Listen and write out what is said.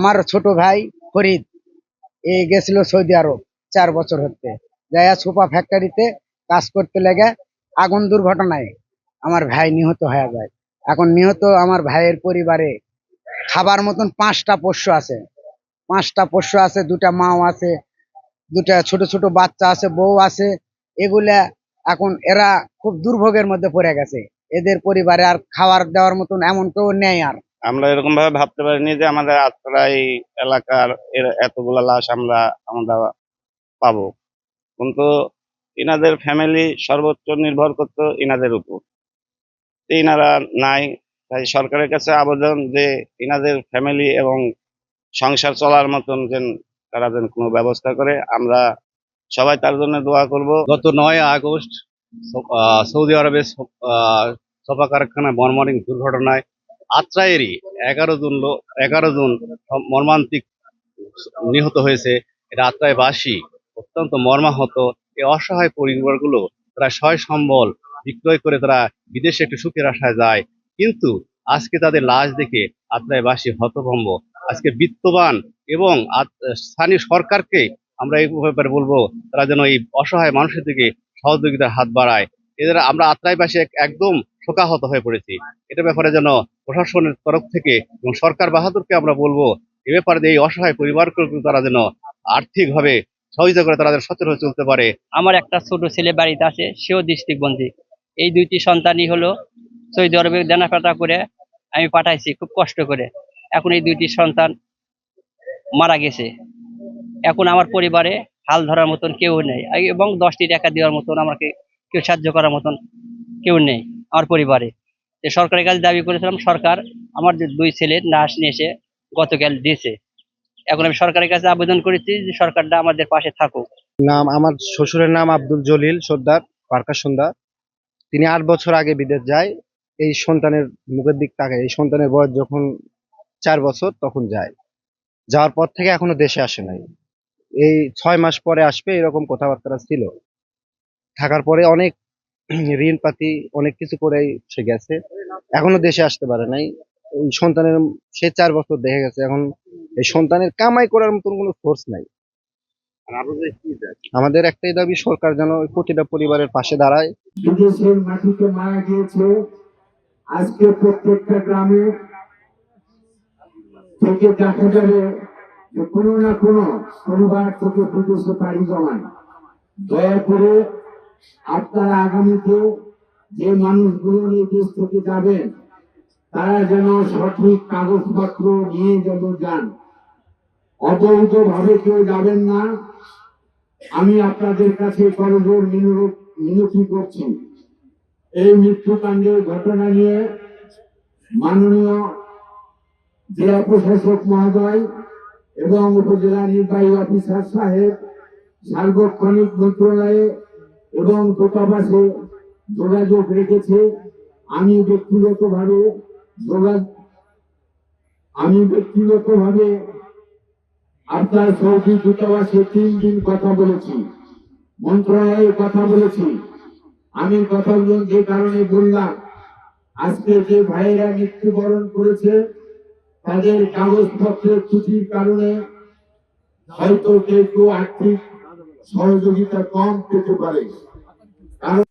আমার ছোট ভাই ফরিদ গেছিল সৌদি আরব 4 বছর হতে, যাইয়া সোফা ফ্যাক্টরিতে কাজ করতে লেগে আগুন দুর্ঘটনায় আমার ভাই নিহত হয়ে যায়। এখন নিহত আমার ভাইয়ের পরিবারে খাবার মতন 5টা পোষ্য আছে, 5টা পোষ্য আছে, 2টা মাও আছে, 2টা ছোট ছোট বাচ্চা আছে, বউ আছে। এগুলা এখন এরা খুব দুর্ভোগের মধ্যে পড়ে গেছে। এদের পরিবারে আর খাবার দেওয়ার মতন এমন কেউ নেই। আর আমরা এরকম ভাবে ভাবতে পারিনি যে আমাদের আত্রাই এলাকার এতগুলা লাশ আমরা পাবো, কিন্তু ইনাদের ফ্যামিলি সর্বোচ্চ নির্ভর করতো ইনাদের উপর। ইনারা নাই, তাই সরকারের কাছে আবেদন যে ইনাদের ফ্যামিলি এবং সংসার চলার মতন যেন তারা যেন কোনো ব্যবস্থা করে। আমরা সবাই তার জন্য দোয়া করব। গত 9 আগস্ট সৌদি আরবের সোফা কারখানায় মর্মান্তিক দুর্ঘটনায় আত্রায়েরই 11 জন মর্মান্তিক নিহত হয়েছে। এটা আত্রাইবাসী অত্যন্ত মর্মাহত। এই অসহায় পরিবারগুলো তারা সয় সম্বল বিক্রয় করে তারা বিদেশে একটু সুখের আশায় যায়, কিন্তু আজকে তাদের লাশ দেখে আত্রাইবাসী হতভম্ব। আজকে বিত্তবান এবং স্থানীয় সরকারকে আমরা এই ব্যাপারে বলবো, তারা যেন এই অসহায় মানুষের দিকে সহযোগিতার হাত বাড়ায়। এদের আমরা আত্রাইবাসী একদম শোকাহত হয়ে পড়েছি। এটার ব্যাপারে যেন প্রশাসনের তরফ থেকে এবং সরকার বাহাদুরকে আমরা বলবো, এ ব্যাপারে এই অসহায় পরিবারগুলো তারা যেন আর্থিকভাবে সহযোগিতা করে তারা যেন সচেতন হয়ে চলতে পারে। আমার একটা ছোট ছেলে বাড়িতে আছে, সেও দৃষ্টিবন্ধী। এই 2টি সন্তানই হলো সৌদি আরবে দেনাপাটা করে আমি পাঠাইছি খুব কষ্ট করে। এখন এই 2টি সন্তান মারা গেছে। এখন আমার পরিবারে হাল ধরার মতন কেউ নেই, এবং 10টি টাকা দেওয়ার মতন আমাকে কেউ সাহায্য করার মতন কেউ নেই আমার পরিবারে। সরকারের কাছে দাবি করেছিলাম, সরকার আমার যে 2 ছেলের লাশ নিয়ে এসে গতকাল দিয়েছে। এখন আমি সরকারের কাছে আবেদন করেছি যে সরকারটা আমাদের পাশে থাকুক। আমার শ্বশুরের নাম আব্দুল জলিল সর্দার পারকাশ সন্ধ্যা। তিনি 8 বছর আগে বিদেশ যায়। এই সন্তানের মুখের দিক তাকায়, এই সন্তানের বয়স যখন 4 বছর তখন যায়। যাওয়ার পর থেকে এখনো দেশে আসে নাই। এই 6 মাস পরে আসবে এরকম কথাবার্তা ছিল। থাকার পরে অনেক ঋণ পাতি অনেক কিছু করে সে গেছে, এখনো দেশে আসতে পারে নাই। এই সন্তানের সে 4 বছর দেখে গেছে। এখন এই সন্তানের কামাই করার মতন কোনো সোর্স নাই। আমাদের একটাই দাবি, সরকার যেন প্রতিটা পরিবারের পাশে দাঁড়ায়। বিদেশের মাটিতে মারা গিয়েছে। আজকে প্রত্যেকটা গ্রামে থেকে দেখা যাবে যে কোনো না কোনো পরিবার থেকে বিদেশে পাড়ি জমায়। দয়া করে আপনারা আগামীতে যে মানুষগুলো এই দেশ থেকে যাবেন, তারা যেন সঠিক কাগজপত্র নিয়ে যেন যান। অবৈধ ভাবে কেউ যাবেন না। আমি আপনাদের কাছে করজোর মিনতি করছি। এই মৃত্যুকাণ্ডের ঘটনা নিয়ে মাননীয় জেলা প্রশাসক মহোদয় এবং উপজেলা নির্বাহী অফিসার সাহেব সার্বক্ষণিক মন্ত্রণালয়ে এবং দূতাবাসে যোগাযোগ রেখেছে। আমি ব্যক্তিগতভাবে আপনার সৌদি দূতাবাসে 3 দিন কথা বলেছি, মন্ত্রণালয়ে কথা বলেছি। আমি কথাগুলো যে কারণে বললাম, আজকে যে ভাইয়েরা মৃত্যুবরণ করেছে তাদের কাগজপত্রের ত্রুটির কারণে হয়তো কেউ আর্থিক সহযোগিতা কম পেতে পারে। কারণ